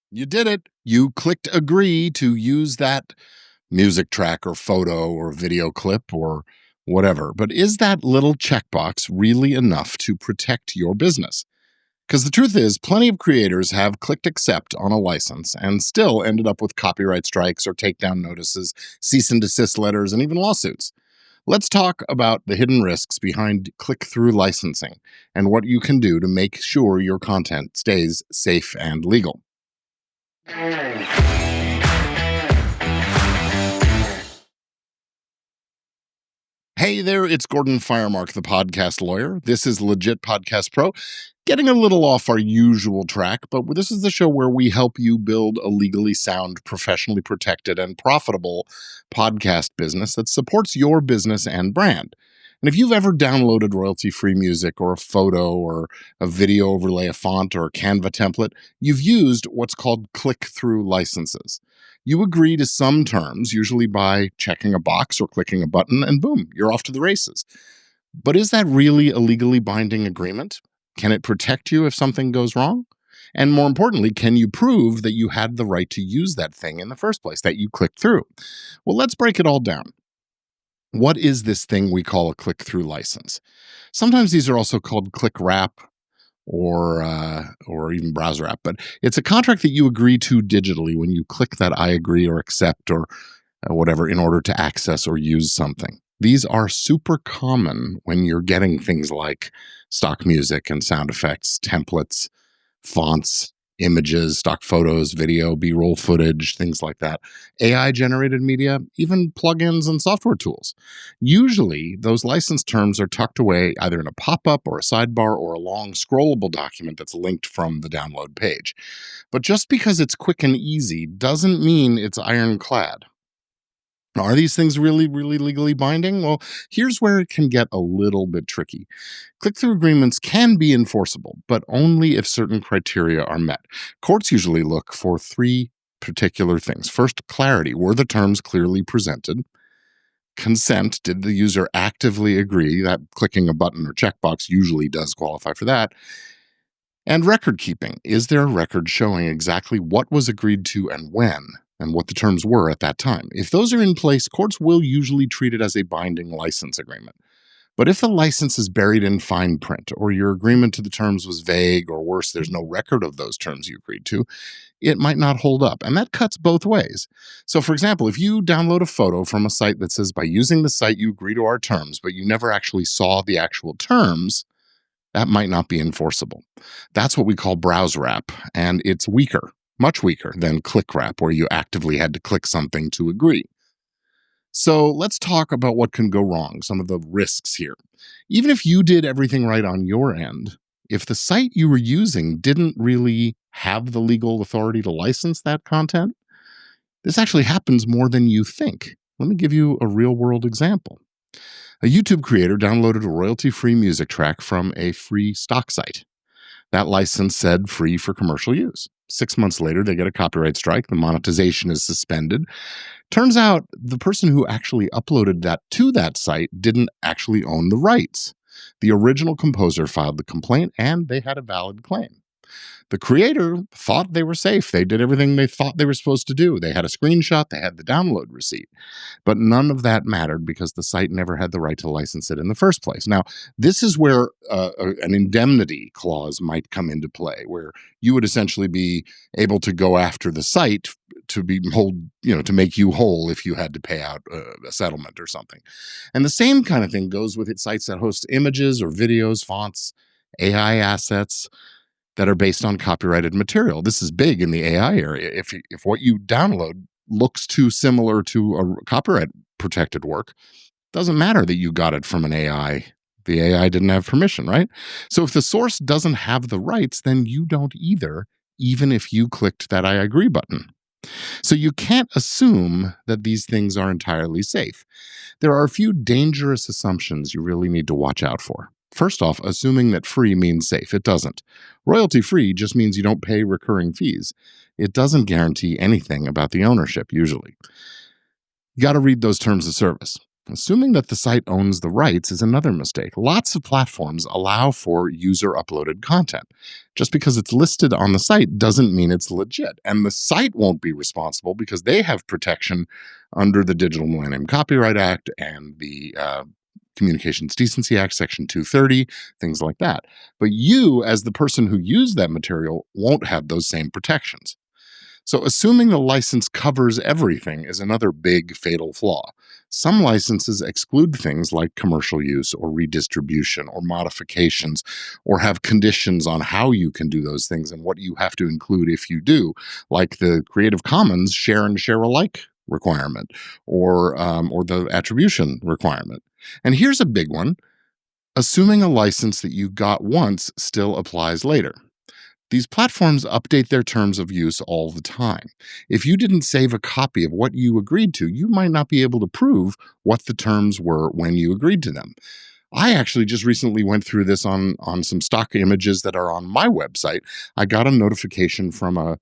You did it. You clicked agree to use that music track or photo or video clip or whatever. But is that little checkbox really enough to protect your business? Because the truth is, plenty of creators have clicked accept on a license and still ended up with copyright strikes or takedown notices, cease and desist letters, and even lawsuits. Let's talk about the hidden risks behind click-through licensing and what you can do to make sure your content stays safe and legal. Hey there, it's Gordon Firemark, the podcast lawyer. This is Legit Podcast Pro, getting a little off our usual track, but this is the show where we help you build a legally sound, professionally protected, and profitable podcast business that supports your business and brand. And if you've ever downloaded royalty-free music or a photo or a video overlay, a font or a Canva template, you've used what's called click-through licenses. You agree to some terms, usually by checking a box or clicking a button, and boom, you're off to the races. But is that really a legally binding agreement? Can it protect you if something goes wrong? And more importantly, can you prove that you had the right to use that thing in the first place, that you clicked through? Well, let's break it all down. What is this thing we call a click-through license? Sometimes these are also called click wrap or even browser app, but it's a contract that you agree to digitally when you click that I agree or accept or whatever in order to access or use something. These are super common when you're getting things like stock music and sound effects, templates, fonts, images, stock photos, video, B-roll footage, things like that. AI-generated media, even plugins and software tools. Usually, those license terms are tucked away either in a pop-up or a sidebar or a long scrollable document that's linked from the download page. But just because it's quick and easy doesn't mean it's ironclad. Are these things really, really legally binding? Well, here's where it can get a little bit tricky. Click-through agreements can be enforceable, but only if certain criteria are met. Courts usually look for three particular things. First, clarity. Were the terms clearly presented? Consent. Did the user actively agree? That clicking a button or checkbox usually does qualify for that. And record keeping. Is there a record showing exactly what was agreed to and when, and what the terms were at that time? If those are in place, courts will usually treat it as a binding license agreement. But if the license is buried in fine print, or your agreement to the terms was vague, or worse, there's no record of those terms you agreed to, it might not hold up. And that cuts both ways. So, for example, if you download a photo from a site that says, by using the site, you agree to our terms, but you never actually saw the actual terms, that might not be enforceable. That's what we call browser wrap, and it's weaker, much weaker than click wrap, where you actively had to click something to agree. So let's talk about what can go wrong, some of the risks here. Even if you did everything right on your end, if the site you were using didn't really have the legal authority to license that content, this actually happens more than you think. Let me give you a real world example. A YouTube creator downloaded a royalty-free music track from a free stock site. That license said free for commercial use. 6 months later, they get a copyright strike. The monetization is suspended. Turns out the person who actually uploaded that to that site didn't actually own the rights. The original composer filed the complaint, and they had a valid claim. The creator thought they were safe. They did everything they thought they were supposed to do. They had a screenshot, they had the download receipt. But none of that mattered because the site never had the right to license it in the first place. Now, this is where an indemnity clause might come into play, where you would essentially be able to go after the site to to make you whole if you had to pay out a settlement or something. And the same kind of thing goes with sites that host images or videos, fonts, AI assets that are based on copyrighted material. This is big in the AI area. If what you download looks too similar to a copyright protected work, doesn't matter that you got it from an AI. The AI didn't have permission, right? So if the source doesn't have the rights, then you don't either, even if you clicked that I agree button. So you can't assume that these things are entirely safe. There are a few dangerous assumptions you really need to watch out for. First off, assuming that free means safe. It doesn't. Royalty-free just means you don't pay recurring fees. It doesn't guarantee anything about the ownership, usually. You got to read those terms of service. Assuming that the site owns the rights is another mistake. Lots of platforms allow for user uploaded content. Just because it's listed on the site doesn't mean it's legit. And the site won't be responsible because they have protection under the Digital Millennium Copyright Act and the Communications Decency Act, Section 230, things like that. But you, as the person who used that material, won't have those same protections. So, assuming the license covers everything is another big fatal flaw. Some licenses exclude things like commercial use or redistribution or modifications, or have conditions on how you can do those things and what you have to include if you do, like the Creative Commons share and share alike requirement, or the attribution requirement. And here's a big one: assuming a license that you got once still applies later. These platforms update their terms of use all the time. If you didn't save a copy of what you agreed to, you might not be able to prove what the terms were when you agreed to them. I actually just recently went through this on some stock images that are on my website. I got a notification from a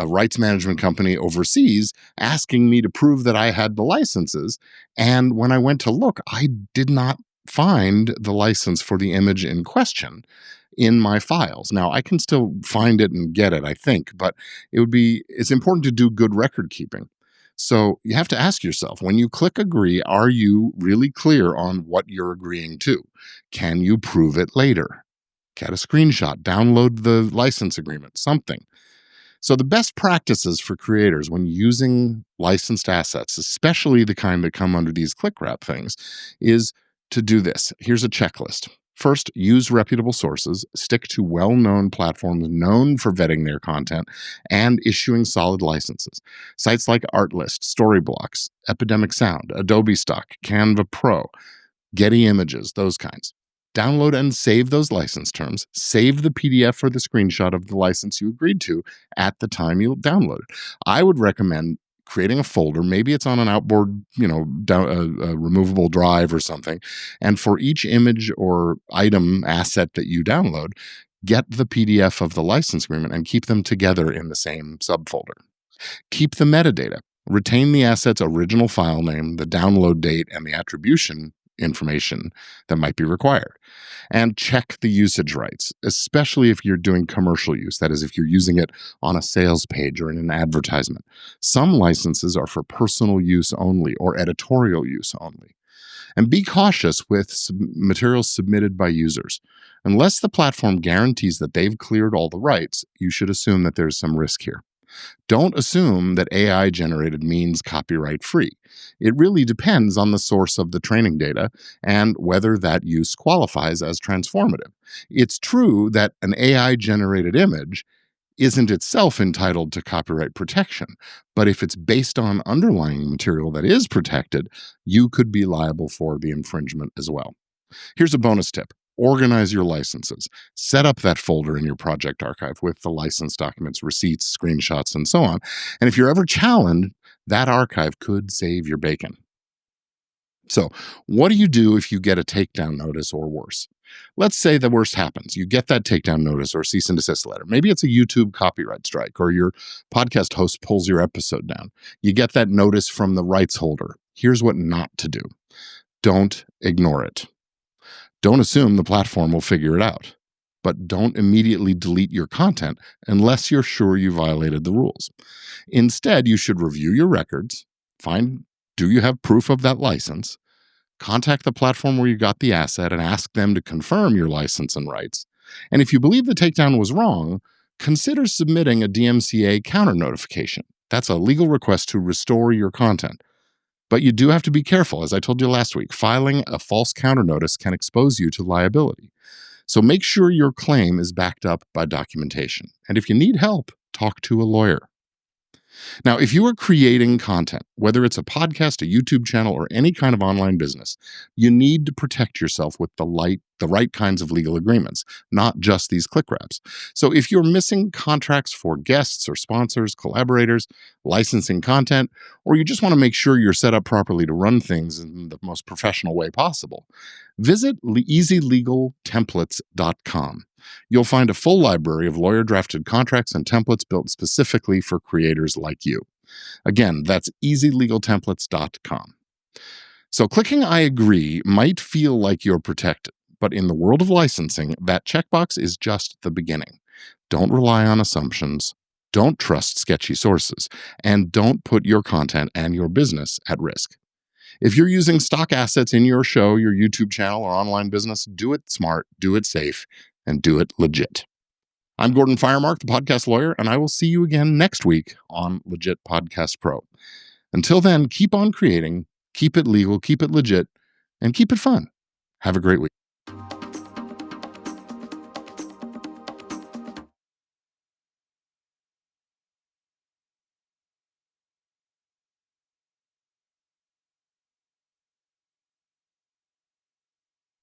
rights management company overseas asking me to prove that I had the licenses. And when I went to look, I did not find the license for the image in question in my files. Now, I can still find it and get it, I think, but it's important to do good record keeping. So you have to ask yourself, when you click agree, are you really clear on what you're agreeing to? Can you prove it later? Get a screenshot, download the license agreement, something. So the best practices for creators when using licensed assets, especially the kind that come under these click wrap things, is to do this. Here's a checklist. First, use reputable sources, stick to well-known platforms known for vetting their content and issuing solid licenses. Sites like Artlist, Storyblocks, Epidemic Sound, Adobe Stock, Canva Pro, Getty Images, those kinds. Download and save those license terms. Save the PDF or the screenshot of the license you agreed to at the time you download it. I would recommend creating a folder. Maybe it's on an outboard, a removable drive or something. And for each image or item asset that you download, get the PDF of the license agreement and keep them together in the same subfolder. Keep the metadata. Retain the asset's original file name, the download date, and the attribution information that might be required. And check the usage rights, especially if you're doing commercial use. That is, if you're using it on a sales page or in an advertisement. Some licenses are for personal use only or editorial use only. And be cautious with materials submitted by users. Unless the platform guarantees that they've cleared all the rights, you should assume that there's some risk here. Don't assume that AI generated means copyright free. It really depends on the source of the training data and whether that use qualifies as transformative. It's true that an AI generated image isn't itself entitled to copyright protection, but if it's based on underlying material that is protected, you could be liable for the infringement as well. Here's a bonus tip. Organize your licenses. Set up that folder in your project archive with the license documents, receipts, screenshots, and so on. And if you're ever challenged, that archive could save your bacon. So, what do you do if you get a takedown notice or worse? Let's say the worst happens. You get that takedown notice or cease and desist letter. Maybe it's a YouTube copyright strike or your podcast host pulls your episode down. You get that notice from the rights holder. Here's what not to do. Don't ignore it. Don't assume the platform will figure it out, but don't immediately delete your content unless you're sure you violated the rules. Instead, you should review your records, do you have proof of that license, contact the platform where you got the asset and ask them to confirm your license and rights. And if you believe the takedown was wrong, consider submitting a DMCA counter notification. That's a legal request to restore your content. But you do have to be careful. As I told you last week, filing a false counter notice can expose you to liability. So make sure your claim is backed up by documentation. And if you need help, talk to a lawyer. Now, if you are creating content, whether it's a podcast, a YouTube channel, or any kind of online business, you need to protect yourself with the right kinds of legal agreements, not just these click wraps. So if you're missing contracts for guests or sponsors, collaborators, licensing content, or you just want to make sure you're set up properly to run things in the most professional way possible, visit easylegaltemplates.com. You'll find a full library of lawyer-drafted contracts and templates built specifically for creators like you. Again, that's easylegaltemplates.com. So clicking I agree might feel like you're protected, but in the world of licensing, that checkbox is just the beginning. Don't rely on assumptions, don't trust sketchy sources, and don't put your content and your business at risk. If you're using stock assets in your show, your YouTube channel, or online business, do it smart, do it safe, and do it legit. I'm Gordon Firemark, the podcast lawyer, and I will see you again next week on Legit Podcast Pro. Until then, keep on creating, keep it legal, keep it legit, and keep it fun. Have a great week.